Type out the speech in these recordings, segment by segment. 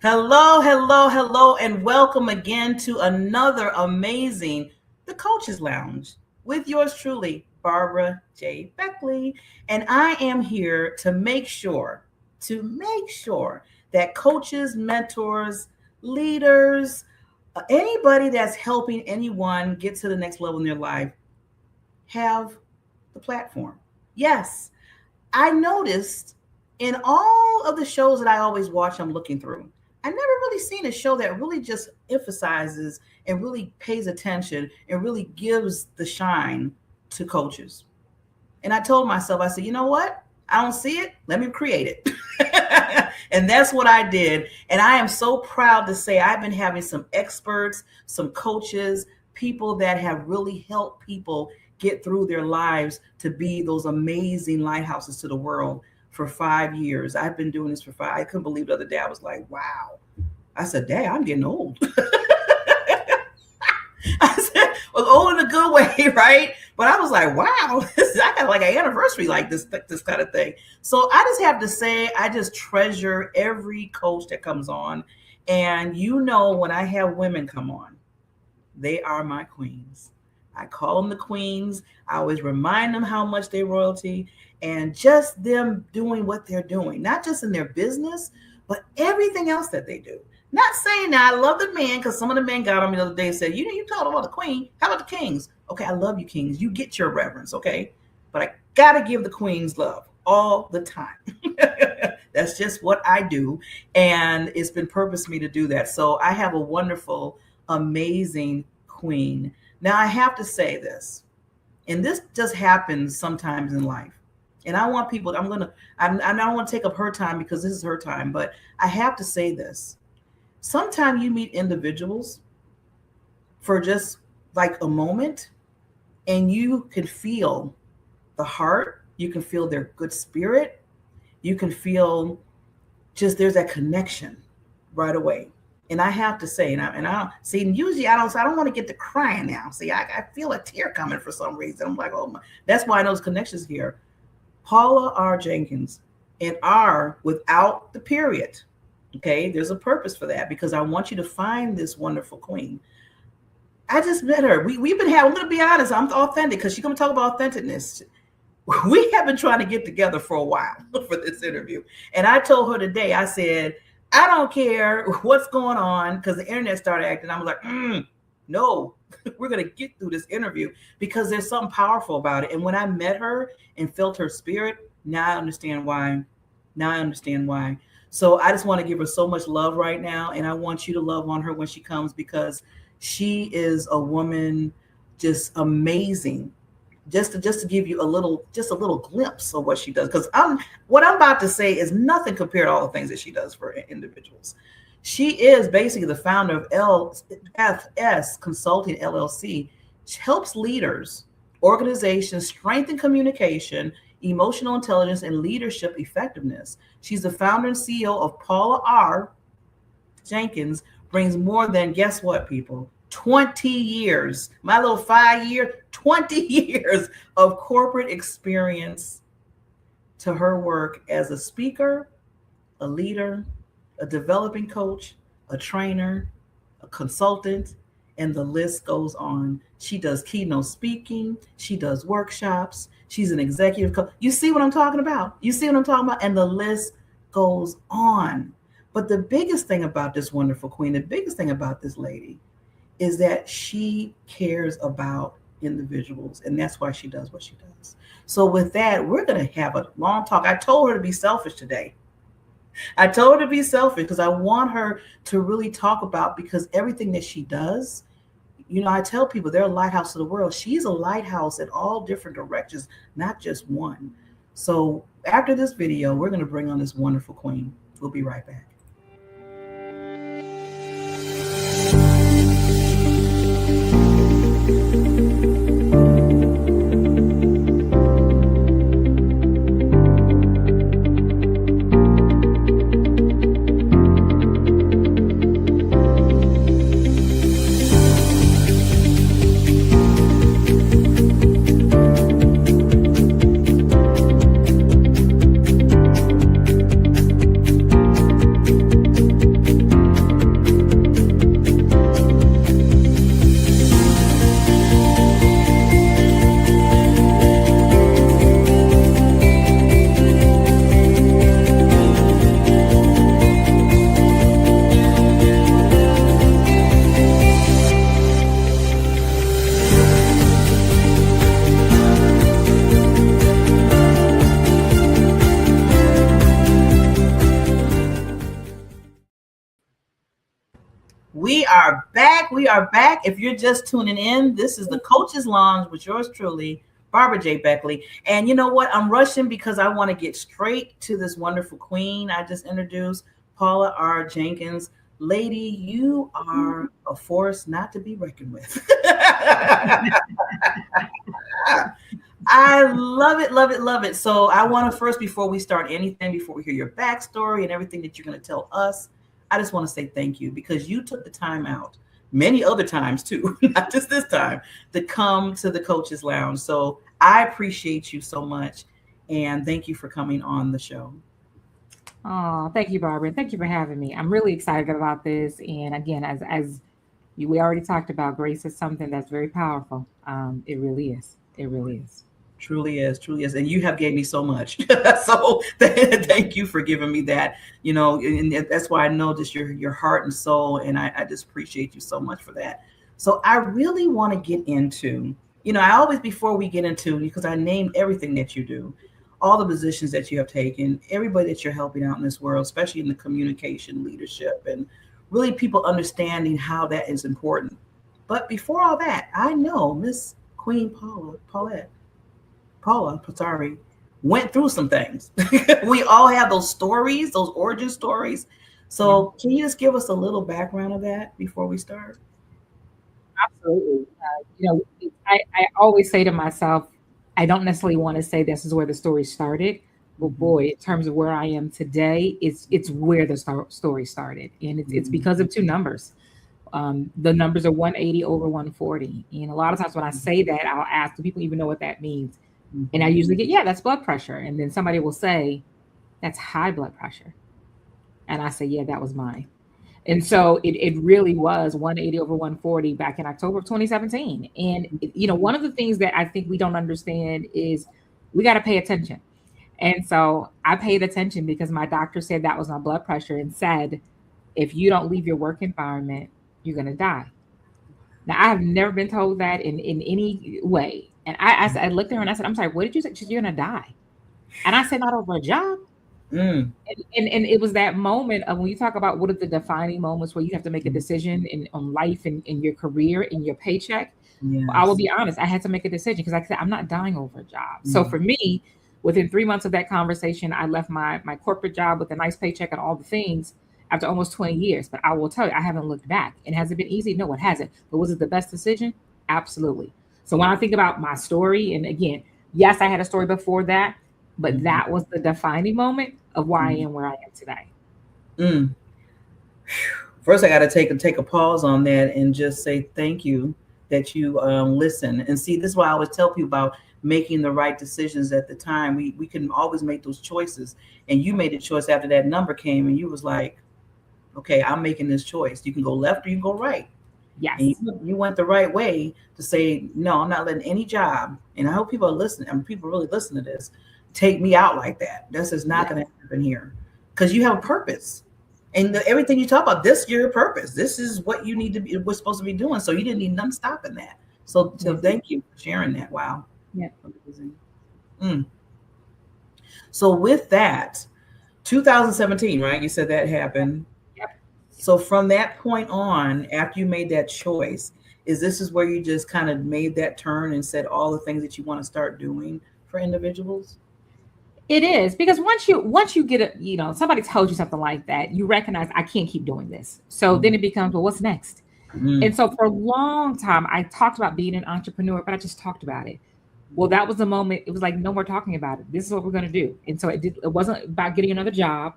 Hello, hello, hello, and welcome again to another amazing The Coaches Lounge with yours truly, Barbara J. Beckley. And I am here to make sure that coaches, mentors, leaders, anybody that's helping anyone get to the next level in their life have the platform. Yes, I noticed in all of the shows that I always watch, I'm looking through. I never really seen a show that really just emphasizes and really pays attention and really gives the shine to coaches. And I told myself, I said, you know what? I don't see it. Let me create it. And that's what I did. And I am so proud to say I've been having some experts, some coaches, people that have really helped people get through their lives to be those amazing lighthouses to the world for 5 years. I've been doing this for five. I couldn't believe the other day. I was like, wow. I said, dang, I'm getting old. I said, well, old in a good way, right? But I was like, wow, I got like an anniversary like this kind of thing. So I just have to say, I just treasure every coach that comes on. And when I have women come on, they are my queens. I call them the queens. I always remind them how much they're royalty and just them doing what they're doing, not just in their business, but everything else that they do. Not saying that I love the men, because some of the men got on me the other day and said, you told about the queen. How about the kings? Okay, I love you, kings. You get your reverence, okay? But I got to give the queens love all the time. That's just what I do. And it's been purpose me to do that. So I have a wonderful, amazing queen. Now, I have to say this, and this just happens sometimes in life. And I want people, I don't want to take up her time because this is her time, but I have to say this. Sometimes you meet individuals for just like a moment, and you can feel the heart, you can feel their good spirit, you can feel just there's that connection right away. And I have to say, and I see, usually I don't want to get to crying now. See, I feel a tear coming for some reason. I'm like, oh my, that's why I know those connections here. Paula R. Jenkins, and R without the period. Okay, there's a purpose for that because I want you to find this wonderful queen. I just met her. We've been having, I'm going to be honest, I'm authentic because she's going to talk about authenticness. We have been trying to get together for a while for this interview. And I told her today, I said, I don't care what's going on because the internet started acting. I was like, no, we're going to get through this interview because there's something powerful about it. And when I met her and felt her spirit, now I understand why. So I just want to give her so much love right now. And I want you to love on her when she comes because she is a woman just amazing. Just to give you a little glimpse of what she does. Because what I'm about to say is nothing compared to all the things that she does for individuals. She is basically the founder of LFS Consulting LLC. She helps leaders, organizations strengthen communication, emotional intelligence, and leadership effectiveness. She's the founder and CEO of Paula R. Jenkins, brings more than, guess what, people? 20 years, my little 5 year, 20 years of corporate experience to her work as a speaker, a leader, a developing coach, a trainer, a consultant, and the list goes on. She does keynote speaking. She does workshops. She's an executive coach. You see what I'm talking about? And the list goes on. But the biggest thing about this wonderful queen, the biggest thing about this lady is that she cares about individuals. And that's why she does what she does. So with that, we're going to have a long talk. I told her to be selfish today. I told her to be selfish because I want her to really talk about, because everything that she does, I tell people they're a lighthouse of the world. She's a lighthouse in all different directions, not just one. So after this video, we're going to bring on this wonderful queen. We'll be right back. We are back. We are back. If you're just tuning in, this is the Coach's Lounge with yours truly, Barbara J. Beckley. And you know what? I'm rushing because I want to get straight to this wonderful queen I just introduced, Paula R. Jenkins. Lady, you are a force not to be reckoned with. I love it, love it, love it. So I want to first, before we start anything, before we hear your backstory and everything that you're going to tell us, I just want to say thank you because you took the time out, many other times too, not just this time, to come to the Coach's Lounge. So I appreciate you so much. And thank you for coming on the show. Oh, thank you, Barbara. Thank you for having me. I'm really excited about this. And again, we already talked about, grace is something that's very powerful. It really is. It really is. Truly is, truly is. And you have gave me so much. So thank you for giving me that, and that's why I know just your heart and soul. And I just appreciate you so much for that. So I really want to get into, I always, before we get into, because I named everything that you do, all the positions that you have taken, everybody that you're helping out in this world, especially in the communication leadership and really people understanding how that is important. But before all that, I know Miss Queen Paula, sorry, went through some things. We all have those stories, those origin stories. So can you just give us a little background of that before we start? Absolutely. I always say to myself, I don't necessarily want to say this is where the story started. But boy, in terms of where I am today, it's where the story started. And it's because of two numbers. The numbers are 180 over 140. And a lot of times when I say that, I'll ask, do people even know what that means? And I usually get, yeah, that's blood pressure. And then somebody will say, that's high blood pressure. And I say, yeah, that was mine. And so it really was 180 over 140 back in October of 2017. And, one of the things that I think we don't understand is we got to pay attention. And so I paid attention because my doctor said that was my blood pressure and said, if you don't leave your work environment, you're going to die. Now, I have never been told that in any way. And I looked at her and I said, I'm sorry, what did you say? She said, you're going to die. And I said, not over a job. And it was that moment of when you talk about what are the defining moments where you have to make a decision on life and in your career, in your paycheck. Yes. I will be honest, I had to make a decision because like I said, I'm not dying over a job. So for me, within 3 months of that conversation, I left my corporate job with a nice paycheck and all the things after almost 20 years. But I will tell you, I haven't looked back. And has it been easy? No, it hasn't. But was it the best decision? Absolutely. So when I think about my story, and again, yes, I had a story before that, but that was the defining moment of why I am where I am today. First, I got to take a pause on that and just say thank you that you listen. And see, this is why I always tell people about making the right decisions at the time. We can always make those choices. And you made a choice after that number came and you was like, okay, I'm making this choice. You can go left or you can go right. Yes. And you went the right way to say, no, I'm not letting any job. And I hope people are listening. I mean, people really listen to this. Take me out like that. This is not going to happen here because you have a purpose. And everything you talk about, this is your purpose. This is what you need to be, we're supposed to be doing. So you didn't need nothing stopping that. So thank you for sharing that. Wow. Yeah. So with that, 2017, right? You said that happened. Yep. So from that point on, after you made that choice, this is where you just kind of made that turn and said all the things that you want to start doing for individuals? It is because once you get a, somebody tells you something like that, you recognize I can't keep doing this. So then it becomes, well, what's next? And so for a long time, I talked about being an entrepreneur, but I just talked about it. Well, that was the moment. It was like, no more talking about it. This is what we're going to do. And so it wasn't about getting another job.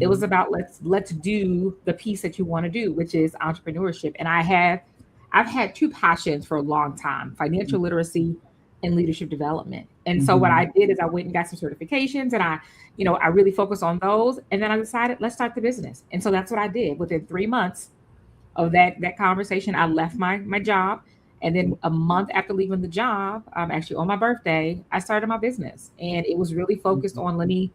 It was about let's do the piece that you want to do, which is entrepreneurship. And I've had two passions for a long time: financial literacy and leadership development. And so what I did is I went and got some certifications and I really focused on those. And then I decided, let's start the business. And so that's what I did. Within 3 months of that conversation, I left my job. And then a month after leaving the job, actually on my birthday, I started my business. And it was really focused on let me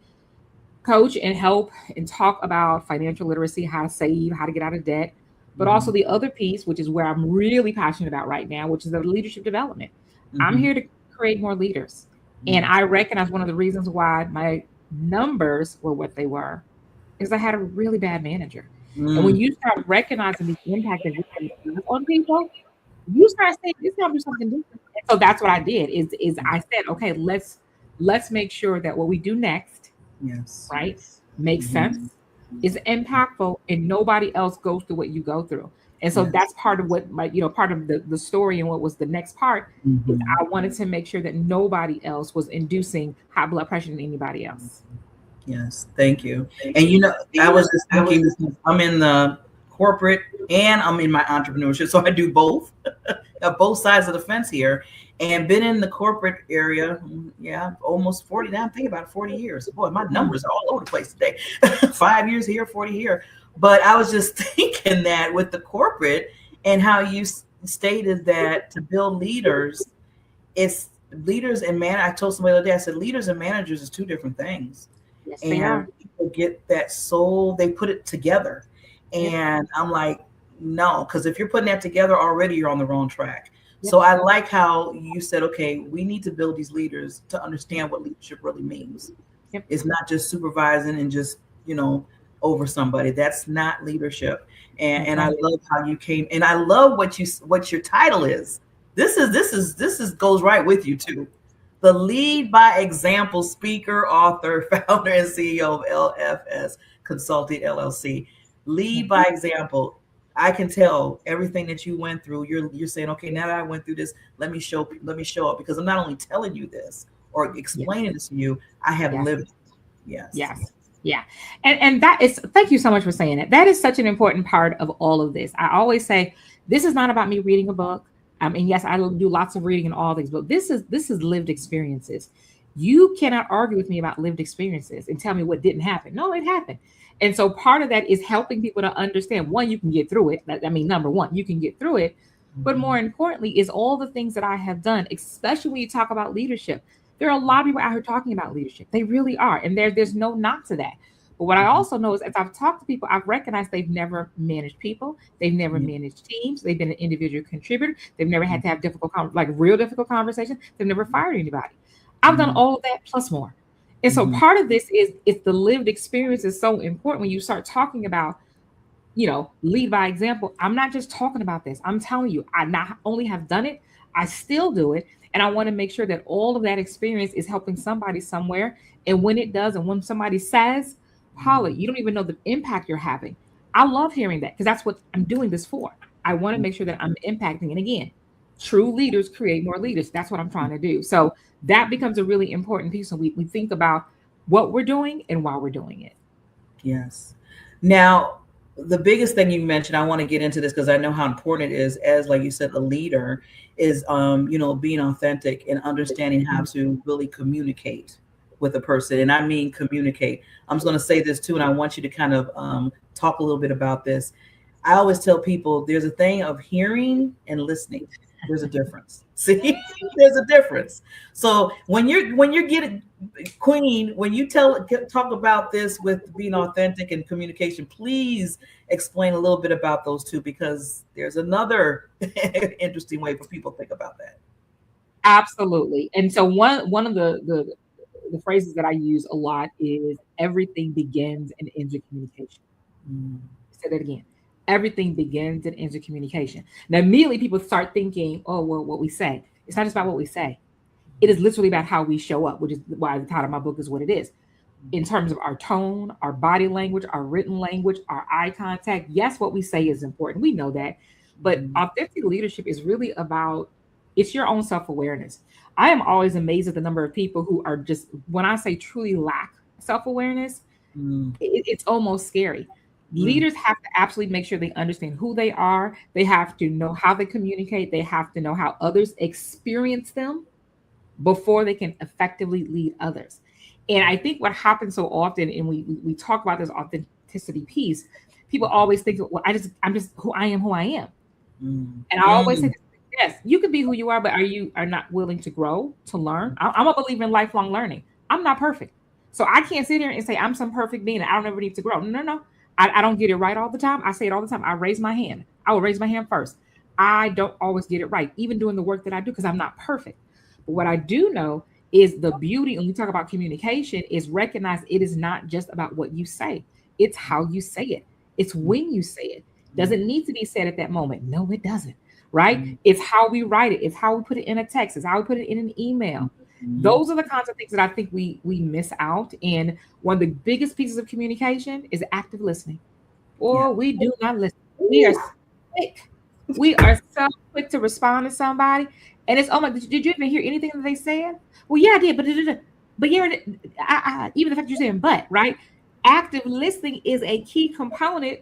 coach and help and talk about financial literacy, how to save, how to get out of debt, but also the other piece, which is where I'm really passionate about right now, which is the leadership development. I'm here to create more leaders. And I recognize one of the reasons why my numbers were what they were is I had a really bad manager. And when Mm, you start recognizing the impact that you can have on people, you start saying it's gonna be something different. And so that's what I did is I said, okay, let's make sure that what we do next, yes. right, makes Mhm. sense, is impactful, and nobody else goes through what you go through. And so Yes. that's part of what my, part of the story and what was the next part is Mhm. I wanted to make sure that nobody else was inducing high blood pressure in anybody else. Yes, thank you. And you know, I was just thinking this, I'm in the corporate and I'm in my entrepreneurship, so I do both, both sides of the fence here, and been in the corporate area, yeah, almost 40 now. I'm thinking about it, 40 years. Boy, my Mm, numbers are all over the place today. 5 years here, 40 here. But I was just thinking that with the corporate and how you stated that to build leaders, it's leaders and man. I told somebody the other day, I said leaders and managers is two different things, yes, they and are. people get that soul, they put it together, Yep, and I'm like, no, because if you're putting that together already, you're on the wrong track. yep, So I like how you said, okay, we need to build these leaders to understand what leadership really means. yep. It's not just supervising and just, you know, over somebody. That's not leadership. That's And I right. love how you came, and I love what your title is. This is goes right with you too. The lead by example speaker, author, founder, and CEO of LFS Consulting LLC. Yeah, Lead by example. I can tell everything that you went through. You're saying, okay, now that I went through this, let me show up, because I'm not only telling you this or yeah, explaining this to you, I have yes. lived it. Yes. Yes. Yeah. And that is, thank you so much for saying it. That is such an important part of all of this. I always say this is not about me reading a book. And yes, I do lots of reading and all things, but this is lived experiences. You cannot argue with me about lived experiences and tell me what didn't happen. No, it happened. And so part of that is helping people to understand one, you can get through it. I mean, number one, you can get through it. But more Mhm. importantly, is all the things that I have done, especially when you talk about leadership. There are a lot of people out here talking about leadership. They really are. And there's no knock to that. But what I Mhm. also know is as I've talked to people, I've recognized they've never managed people. They've never Yeah. managed teams. They've been an individual contributor. They've never had to have difficult, like real difficult conversations. They've never fired anybody. I've done Mhm. all of that plus more. And so Mhm. part of this is it's the lived experience is so important when you start talking about, lead by example. I'm not just talking about this. I'm telling you, I not only have done it, I still do it. And I want to make sure that all of that experience is helping somebody somewhere. And when it does, and when somebody says, Paula, you don't even know the impact you're having. I love hearing that because that's what I'm doing this for. I want to make sure that I'm impacting. And again, true leaders create more leaders. That's what I'm trying to do. So that becomes a really important piece when we think about what we're doing and why we're doing it. Yes. Now, the biggest thing you mentioned, I want to get into this because I know how important it is, as like you said, a leader is, being authentic and understanding how to really communicate with a person. And I mean communicate. I'm just going to say this too, and I want you to kind of talk a little bit about this. I always tell people there's a thing of hearing and listening. There's a difference. See, there's a difference. So when you're getting Queen, when you talk about this with being authentic and communication, please explain a little bit about those two, because there's another interesting way for people to think about that. Absolutely. And so one of the phrases that I use a lot is everything begins and ends with communication. Mm, Say that again. Everything begins and ends with communication. Now immediately people start thinking, oh well, what we say. It's not just about what we say. It is literally about how we show up, which is why the title of my book is what it is. In terms of our tone, our body language, our written language, our eye contact. Yes, what we say is important. We know that. But mhm, authentic leadership is really about it's your own self-awareness. I am always amazed at the number of people who are just when I say truly lack self-awareness, mm, it's almost scary. mm, Leaders have to absolutely make sure they understand who they are. They have to know how they communicate. They have to know how others experience them before they can effectively lead others. And I think what happens so often, and we talk about this authenticity piece, people always think, well, I'm just who I am. mm, And I always say, mm, yes, you can be who you are, but are not willing to grow, to learn? I'm a believer in lifelong learning. I'm not perfect. So I can't sit here and say I'm some perfect being and I don't ever need to grow. No, no, no. I don't get it right all the time. I say it all the time. I raise my hand. I will raise my hand first. I don't always get it right, even doing the work that I do, because I'm not perfect. But what I do know is the beauty, when we talk about communication, is recognize it is not just about what you say, it's how you say it. It's when you say it. Does it need to be said at that moment? No, it doesn't. Right? Mhm. It's how we write it. It's how we put it in a text. It's how we put it in an email. Mhm. Those are the kinds of things that I think we miss out. And one of the biggest pieces of communication is active listening. Yeah. Or we do not listen. We are Ooh. quick. We are so quick to respond to somebody. And it's, oh my, did you even hear anything that they said? Well, yeah, I did, but yeah, even the fact you're saying but, right? Active listening is a key component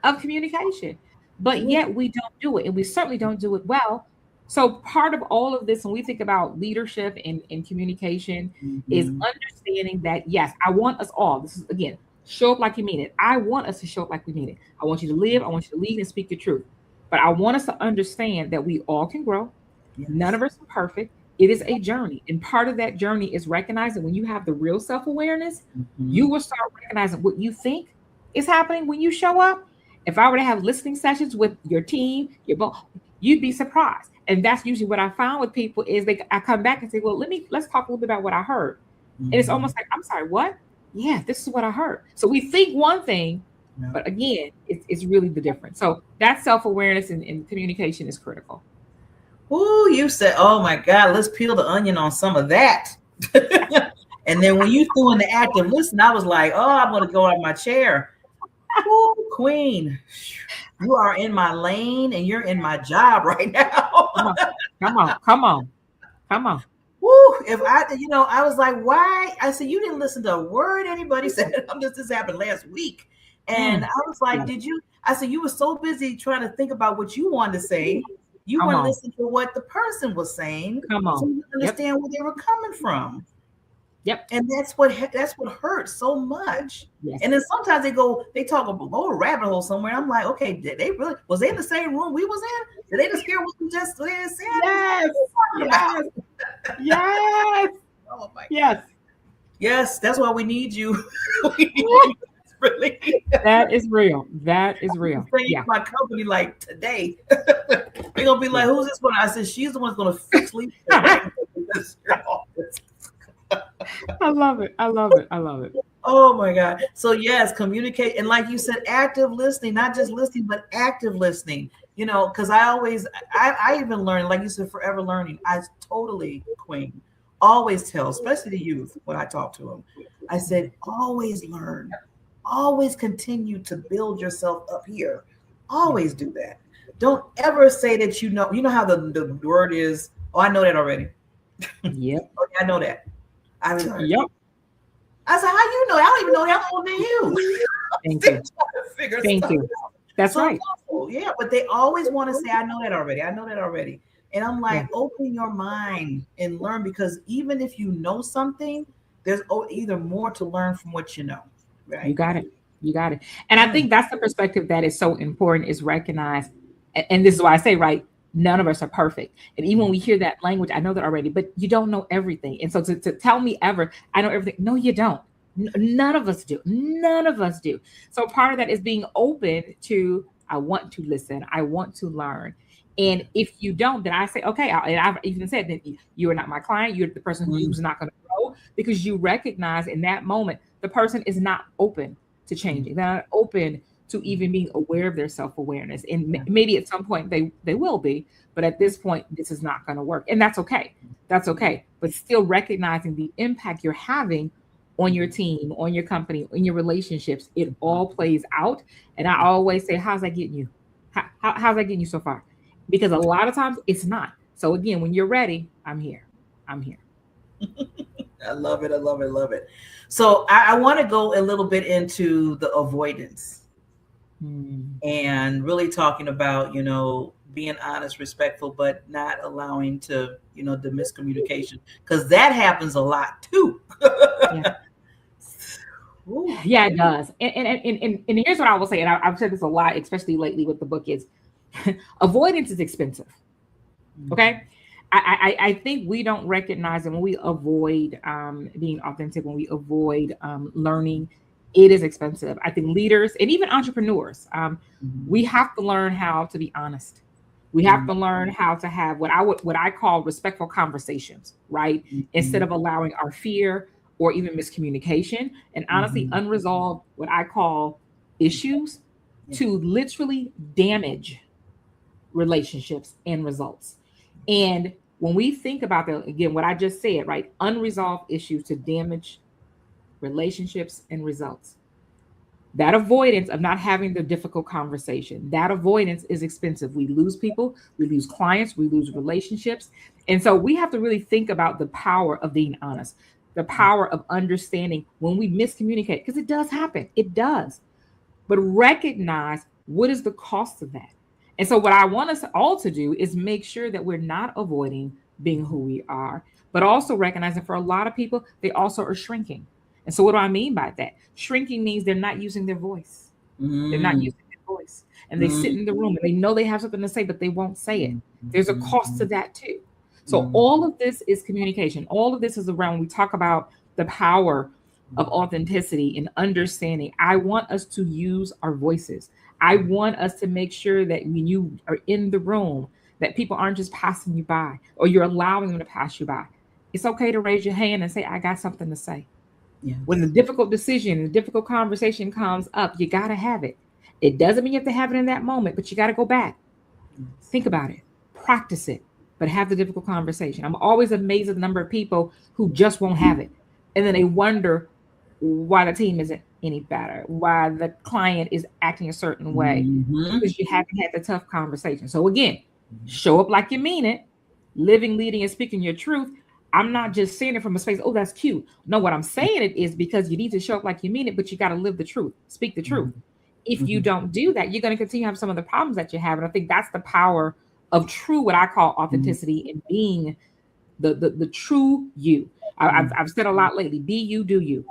of communication, but Ooh. yet we don't do it, and we certainly don't do it well. So part of all of this, when we think about leadership and communication, is Mhm. understanding that yes, I want us all. This is again, show up like you mean it. I want us to show up like we mean it. I want you to live. I want you to lead and speak the truth. But I want us to understand that we all can grow. None Yes. of us are perfect. It is a journey. And part of that journey is recognizing when you have the real self awareness, you Mhm. will start recognizing what you think is happening when you show up. If I were to have listening sessions with your team, your boss, you'd be surprised. And that's usually what I found with people is I come back and say, well, let's talk a little bit about what I heard. And it's Mhm. almost like, I'm sorry, what? Yeah, this is what I heard. So we think one thing, Yeah. but again, it's really the difference. So that self awareness and communication is critical. Ooh, you said, oh my God, let's peel the onion on some of that. And then when you threw in the active listen, I was like, oh, I'm going to go out of my chair. Ooh, Queen, you are in my lane and you're in my job right now. Come on, come on, come on, come on. Woo, if I was like, why? I said, you didn't listen to a word anybody said. This happened last week. And Mm, I was like, yeah, did you? I said, you were so busy trying to think about what you wanted to say. You come weren't on, listening to what the person was saying. come So on. you Yep, understand where they were coming from. yep, And that's what hurts so much. yes. And then sometimes they talk about go a rabbit hole somewhere. I'm like, okay, did they really was they in the same room we was in? Did they just hear what we just said? Yes, What are you yes, talking yes, about? Oh my God. yes. Yes, that's why we need you. We need you really. That is real. That is I'm real. saying Yeah, to my company like today. They're gonna be like, yeah. who's this one? I said, she's the one that's gonna fix leadership right now. I love it. I love it. I love it. Oh my God. So yes, communicate. And like you said, active listening, not just listening, but active listening. Because I even learn, like you said, forever learning. I totally, Queen, always tell, especially the youth when I talk to them, I said, always learn, always continue to build yourself up here. Yeah. Always do that. Don't ever say that you know how the word is, oh, I know that already. Yep. Okay, I know that. I learned. Yep. I said, how you know? I don't even know that I'm older than you. Thank Still you. trying to figure Thank stuff you. out. That's So right. yeah, but they always want to say, I know that already. I know that already. And I'm Yeah. like, open your mind and learn because even if you know something, there's either more to learn from what you know, You right? got it. You got it. And I Mm. think that's the perspective that is so important is recognize. And this is why I say, right, none of us are perfect. And even when we hear that language, I know that already, but you don't know everything. And so to tell me ever, I know everything. No, you don't. None of us do. None of us do. So part of that is being open to, I want to listen. I want to learn. And if you don't, then I say, okay, and I've even said that you are not my client. You're the person Mm. who's not going to grow because you recognize in that moment the person is not open to changing. They're not open to even being aware of their self-awareness. And maybe at some point they will be, but at this point, this is not going to work. And that's okay. That's okay. But still recognizing the impact you're having on your team, on your company, in your relationships, it all plays out. And I always say, how's that getting you? How's that getting you so far? Because a lot of times it's not. So again, when you're ready, I'm here. I'm here. I love it. I love it. I love it. So I want to go a little bit into the avoidance Hmm. and really talking about, being honest, respectful, but not allowing the miscommunication because that happens a lot too. Yeah. Ooh. Yeah, it does. And here's what I will say, and I've said this a lot, especially lately with the book is avoidance is expensive. Okay. I think we don't recognize, and when we avoid being authentic, when we avoid learning, it is expensive. I think leaders and even entrepreneurs, Mhm. we have to learn how to be honest. We have Mhm. to learn how to have what I call respectful conversations, right? Instead Mhm. of allowing our fear or even miscommunication and honestly Mhm. unresolved what I call issues to literally damage relationships and results. And when we think about that, again, what I just said, right? Unresolved issues to damage relationships and results. That avoidance of not having the difficult conversation, that avoidance is expensive. We lose people, we lose clients, we lose relationships. And so we have to really think about the power of being honest, the power of understanding when we miscommunicate, because it does happen. It does. But recognize what is the cost of that. And so, what I want us all to do is make sure that we're not avoiding being who we are, but also recognizing for a lot of people, they also are shrinking. And so, what do I mean by that? Shrinking means they're not using their voice. They're not Mm, using their voice. And they sit mm, in the room and they know they have something to say, but they won't say it. mm, There's a cost to mm, that too. So, mm, all of this is communication. All of this is around when we talk about the power of authenticity and understanding. I want us to use our voices. I want us to make sure that when you are in the room, that people aren't just passing you by or you're allowing them to pass you by. It's okay to raise your hand and say, I got something to say. When the yes, difficult decision, the difficult conversation comes up, you got to have it. It doesn't mean you have to have it in that moment, but you got to go back, yes. think about it, practice it, but have the difficult conversation. I'm always amazed at the number of people who just won't have it. And then they wonder why the team isn't any better, why the client is acting a certain way, Mhm, because you haven't had the tough conversation. So, again, show up like you mean it, living, leading, and speaking your truth. I'm not just saying it from a space, oh, that's cute. No, what I'm saying it is because you need to show up like you mean it, but you got to live the truth, speak the truth. mhm, If you mhm. don't do that, you're going to continue to have some of the problems that you have. And I think that's the power of true, what I call Mhm. authenticity and being the true you. Mhm. I've said a lot lately, be you, do you.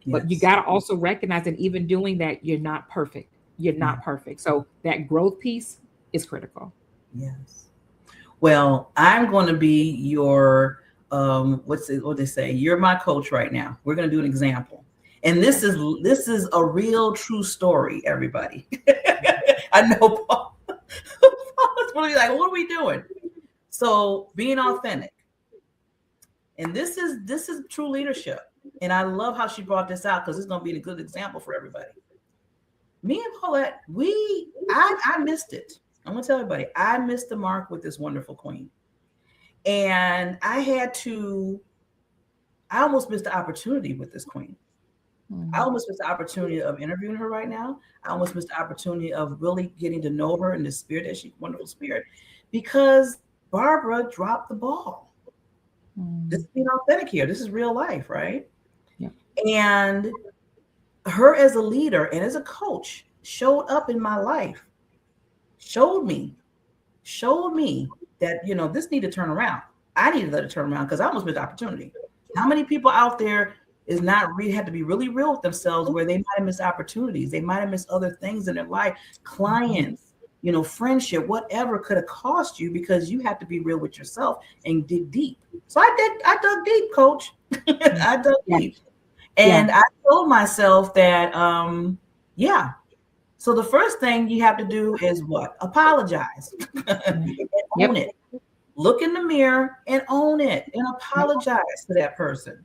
But you Yes. got to also recognize that even doing that, you're not perfect. You're Yeah. not perfect. So that growth piece is critical. Yes. Well, I'm going to be your what they say? You're my coach right now. We're going to do an example. And this is a real true story, everybody. I know Paul, Paul's really like, what are we doing? So being authentic. And this is true leadership. And I love how she brought this out because it's going to be a good example for everybody. Me and Paulette, I missed it. I'm gonna tell everybody, I missed the mark with this wonderful queen. And I almost missed the opportunity with this queen. I Mm. almost missed the opportunity of interviewing her right now. I almost missed the opportunity of really getting to know her in the spirit that she's wonderful spirit because Barbara dropped the ball. This Mm. is being authentic here. This is real life, right? Yeah. And her as a leader and as a coach showed up in my life, showed me showed me that this need to turn around. I need to let it turn around because I almost missed opportunity. How many people out there is not really had to be really real with themselves where they might have missed opportunities, they might have missed other things in their life, clients, friendship, whatever could have cost you because you have to be real with yourself and dig deep. So I dug deep, coach. I dug Yeah. deep. Yeah. And I told myself that yeah, so the first thing you have to do is what? Apologize and Yeah. own Yep. it. Look in the mirror and own it and Yep. apologize to that person.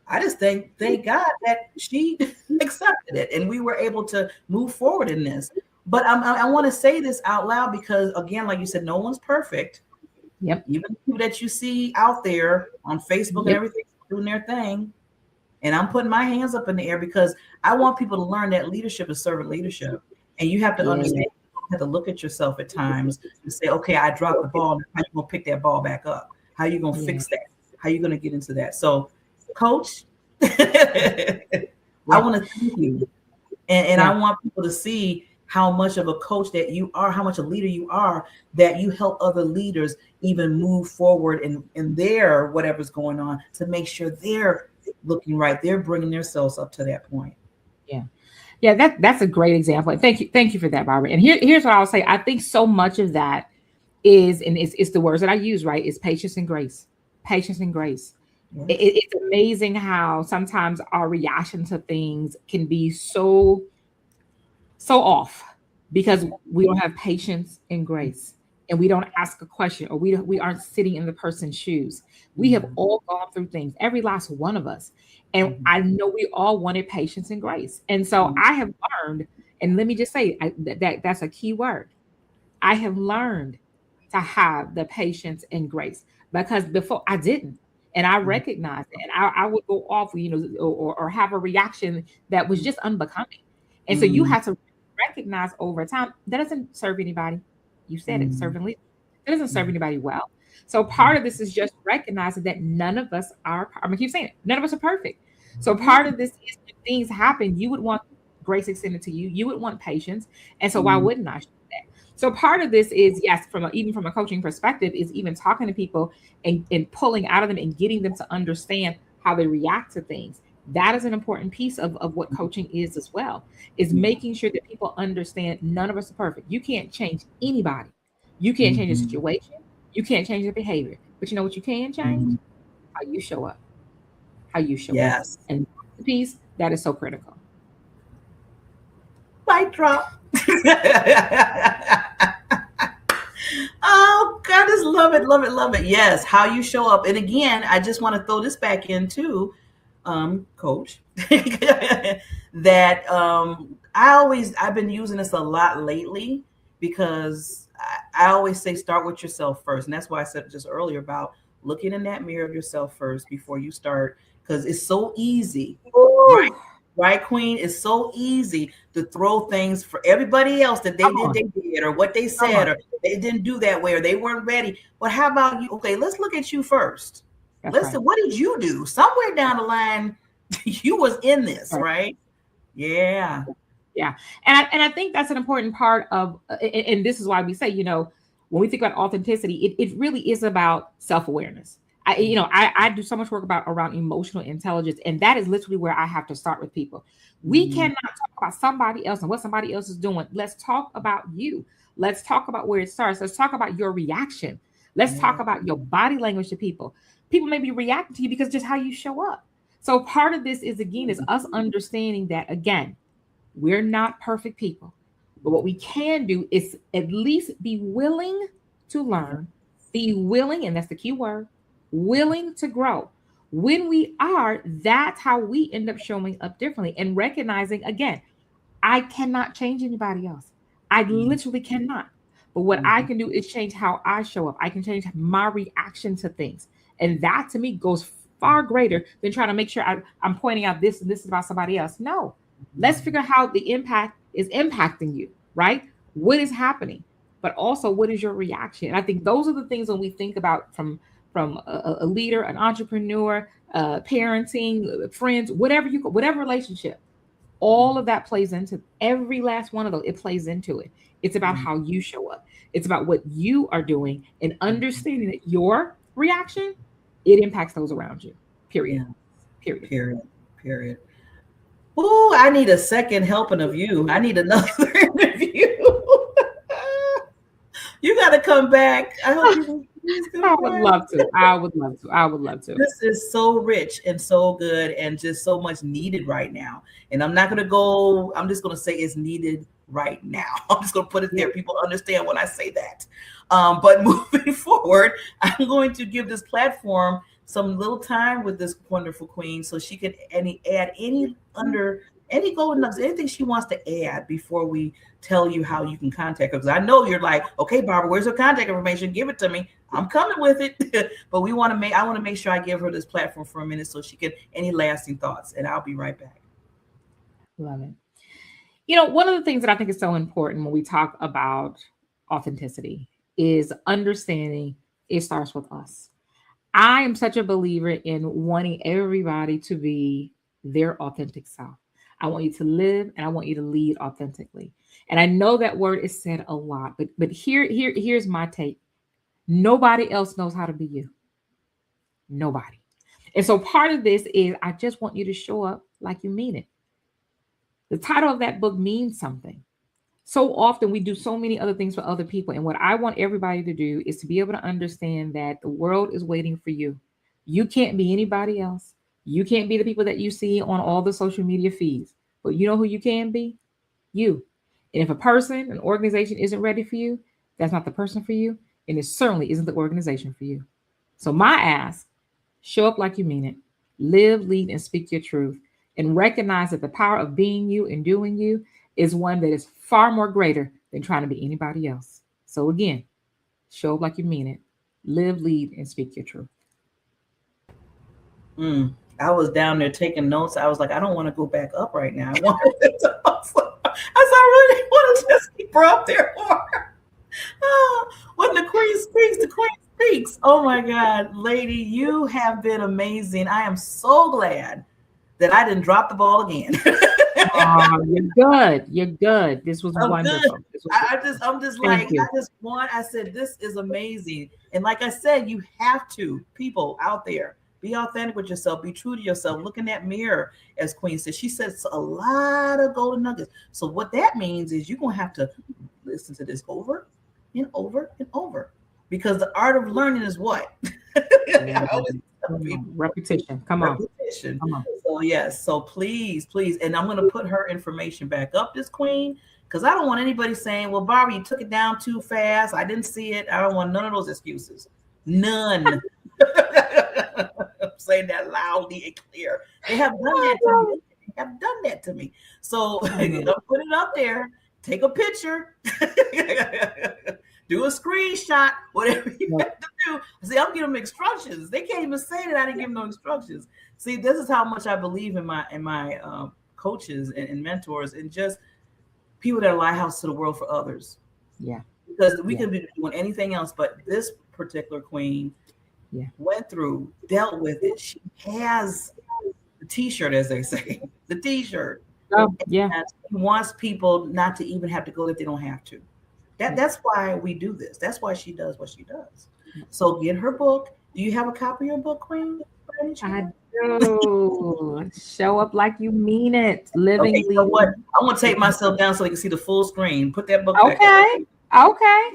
I just thank God that she accepted it and we were able to move forward in this. But I want to say this out loud because again, like you said, no one's perfect. Yep. Even the people that you see out there on Facebook and Yep. everything doing their thing. And I'm putting my hands up in the air because I want people to learn that leadership is servant leadership. And you have to Yeah. understand, you have to look at yourself at times and say, okay, I dropped the ball. How you gonna pick that ball back up? How you gonna Yeah. fix that? How you gonna get into that? So, coach, I Yeah. want to thank you. And I Yeah. want people to see how much of a coach that you are, how much a leader you are, that you help other leaders even move forward in their whatever's going on to make sure they're looking right. They're bringing themselves up to that point. Yeah. Yeah. That's a great example. And thank you. Thank you for that, Barbara. And here's what I'll say. I think so much of that is, and it's the words that I use, right? Is patience and grace. Patience and grace. Yes. It's amazing how sometimes our reaction to things can be so off because we don't have patience and grace, and we don't ask a question, or we aren't sitting in the person's shoes. We have Mhm. all gone through things, every last one of us, and Mhm. I know we all wanted patience and grace. And so Mhm. I have learned, And let me just say that's a key word. I have learned to have the patience and grace because before I didn't. And I recognized it. And I would go off, or have a reaction that was just unbecoming. And so you Mm-hmm. have to recognize over time that doesn't serve anybody. You said it, serving leaders. It doesn't serve anybody well. So part of this is just recognizing that none of us are, I'm gonna keep saying it, none of us are perfect. So part of this is when things happen, you would want grace extended to you. You would want patience. And so why wouldn't I? So part of this is, yes, even from a coaching perspective, is even talking to people and pulling out of them and getting them to understand how they react to things. That is an important piece of what coaching is as well, is making sure that people understand none of us are perfect. You can't change anybody. You can't change the Mm-hmm. situation. You can't change the behavior. But you know what you can change? Mm-hmm. How you show up. How you show up. Yes. And that's the piece that is so critical. Mic drop. Oh, God, I just love it, love it, love it. Yes, how you show up. And again, I just want to throw this back in too, coach. That I've been using this a lot lately because I always say start with yourself first. And that's why I said just earlier about looking in that mirror of yourself first before you start, because it's so easy, right? Ooh, Right, Queen? It's so easy to throw things for everybody else that come on. they did, or what they Come said, on. or they didn't do that way, or they weren't ready. But how about you? Okay, let's look at you first. That's right. Listen, what did you do? Somewhere down the line, you was in this, Right. right? Yeah. Yeah. And I think that's an important part of, and this is why we say, when we think about authenticity, it really is about self-awareness. I do so much work around emotional intelligence, and that is literally where I have to start with people. We Mm, cannot talk about somebody else and what somebody else is doing. Let's talk about you. Let's talk about where it starts. Let's talk about your reaction. Let's talk yeah. about your body language to people. People may be reacting to you because just how you show up. So part of this is, again, is us understanding that, again, we're not perfect people. But what we can do is at least be willing to Yeah. learn, be willing, and that's the key word, willing to grow. When we are, that's how we end up showing up differently and recognizing, again, I cannot change anybody else. I Mm, literally cannot. But what I mhm. can do is change how I show up. I can change my reaction to things. And that to me goes far greater than trying to make sure I'm pointing out this and this is about somebody else. No, let's figure out how the impact is impacting you, right? What is happening? But also, what is your reaction? And I think those are the things when we think about from a leader, an entrepreneur, parenting, friends, whatever relationship, all of that plays into every last one of those. It plays into it. It's about Mm, how you show up. It's about what you are doing and mhm. understanding that your reaction, it impacts those around you. Period. Yeah. Period. Period. Period. Oh, I need a second helping of you. I need another interview. You got to come back. I hope you will please I come would back. love to. I would love to. I would love to. This is so rich and so good and just so much needed right now. And I'm not going to go, I'm just going to say it's needed right now. I'm just going to put it there. People understand when I say that. But moving forward, I'm going to give this platform some little time with this wonderful queen so she can add any golden nuggets, anything she wants to add before we tell you how you can contact her. Because I know you're like, okay, Barbara, where's her contact information? Give it to me. I'm coming with it. But I want to make sure I give her this platform for a minute so she can any lasting thoughts. And I'll be right back. Love it. One of the things that I think is so important when we talk about authenticity is understanding it starts with us. I am such a believer in wanting everybody to be their authentic self. I want you to live and I want you to lead authentically. And I know that word is said a lot, but here's my take. Nobody else knows how to be you. Nobody. And so part of this is I just want you to show up like you mean it. The title of that book means something. So often we do so many other things for other people. And what I want everybody to do is to be able to understand that the world is waiting for you. You can't be anybody else. You can't be the people that you see on all the social media feeds. But you know who you can be? You. And if a person, an organization isn't ready for you, that's not the person for you. And it certainly isn't the organization for you. So my ask, show up like you mean it. Live, lead, and speak your truth. And recognize that the power of being you and doing you, is one that is far more greater than trying to be anybody else. So again, show up like you mean it. Live, lead, and speak your truth. Mm. I was down there taking notes. I was like, I don't want to go back up right now. I wanted to, I really want to just keep her up there more. Oh, when the queen speaks, the queen speaks. Oh my God, lady, you have been amazing. I am so glad that I didn't drop the ball again. Oh, you're good. You're good. This was I'm good. wonderful. This was I'm just Thank like, you. I said, this is amazing. And like I said, you have to, people out there, be authentic with yourself, be true to yourself, look in that mirror, as Queen said. She says a lot of golden nuggets. So what that means is you're going to have to listen to this over and over and over, because the art of learning is what? I always tell people, Repetition. Come on. repetition. Come on. So yes, so please, and I'm going to put her information back up, this queen, because I don't want anybody saying, well, Barbara, you took it down too fast, I didn't see it. I don't want none of those excuses. None. I'm saying that loudly and clear. They have done that to me. They have done that to me. So put it up there. Take a picture. Do a screenshot. Whatever you have to do. See, I'm giving them instructions. They can't even say that I didn't give them no instructions. See, this is how much I believe in my coaches and mentors, and just people that are lighthouse to the world for others. Yeah. Because we could be doing anything else, but this particular queen went through, dealt with it. She has the t-shirt, as they say, the t-shirt. Oh, yeah. And she wants people not to even have to go if they don't have to. That's why we do this. That's why she does what she does. So get her book. Do you have a copy of your book, Queen? I do. Show up like you mean it. Living. Okay, you know what? I'm gonna take myself down so they can see the full screen. Put that book back up. Okay.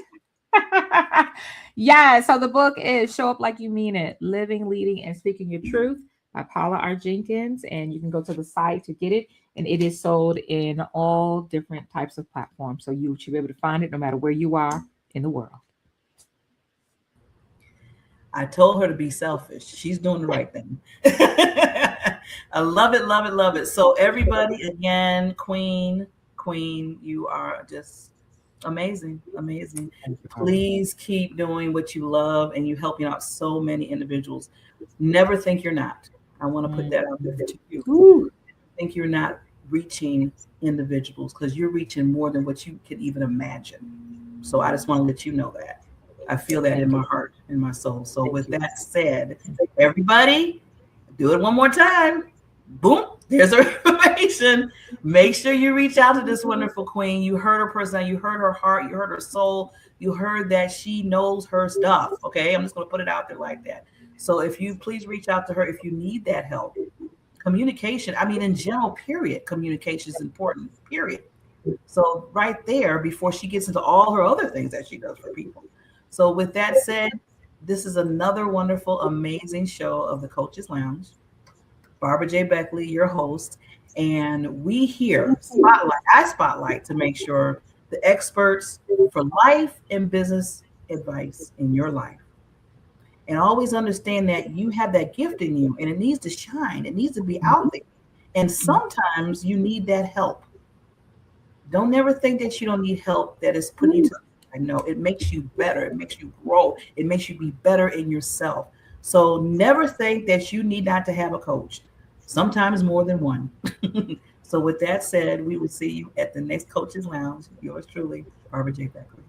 Yeah. So the book is Show Up Like You Mean It: Living, Leading, and Speaking Your Truth by Paula R. Jenkins. And you can go to the site to get it. And it is sold in all different types of platforms. So you should be able to find it no matter where you are in the world. I told her to be selfish. She's doing the right thing. I love it, love it, love it. So everybody, again, Queen, you are just amazing, amazing. Please keep doing what you love, and you're helping out so many individuals. Never think you're not. I want to put that out there to you. Ooh. Think you're not reaching individuals, because you're reaching more than what you can even imagine. So I just want to let you know that. I feel that in my heart, in my soul. So with that said, everybody, do it one more time. Boom, there's her information. Make sure you reach out to this wonderful queen. You heard her personality, you heard her heart, you heard her soul, you heard that she knows her stuff. Okay, I'm just going to put it out there like that. So if you please reach out to her if you need that help. Communication, I mean, in general, period, communication is important, period. So right there, before she gets into all her other things that she does for people. So with that said, this is another wonderful, amazing show of the Coaches Lounge. Barbara J. Beckley, your host, and we here spotlight to make sure the experts for life and business advice in your life. And always understand that you have that gift in you, and it needs to shine. It needs to be out there. And sometimes you need that help. Don't never think that you don't need help that is putting you to. I know it makes you better. It makes you grow. It makes you be better in yourself. So never think that you need not to have a coach. Sometimes more than one. So with that said, we will see you at the next Coaches Lounge. Yours truly, Barbara J. Beckley.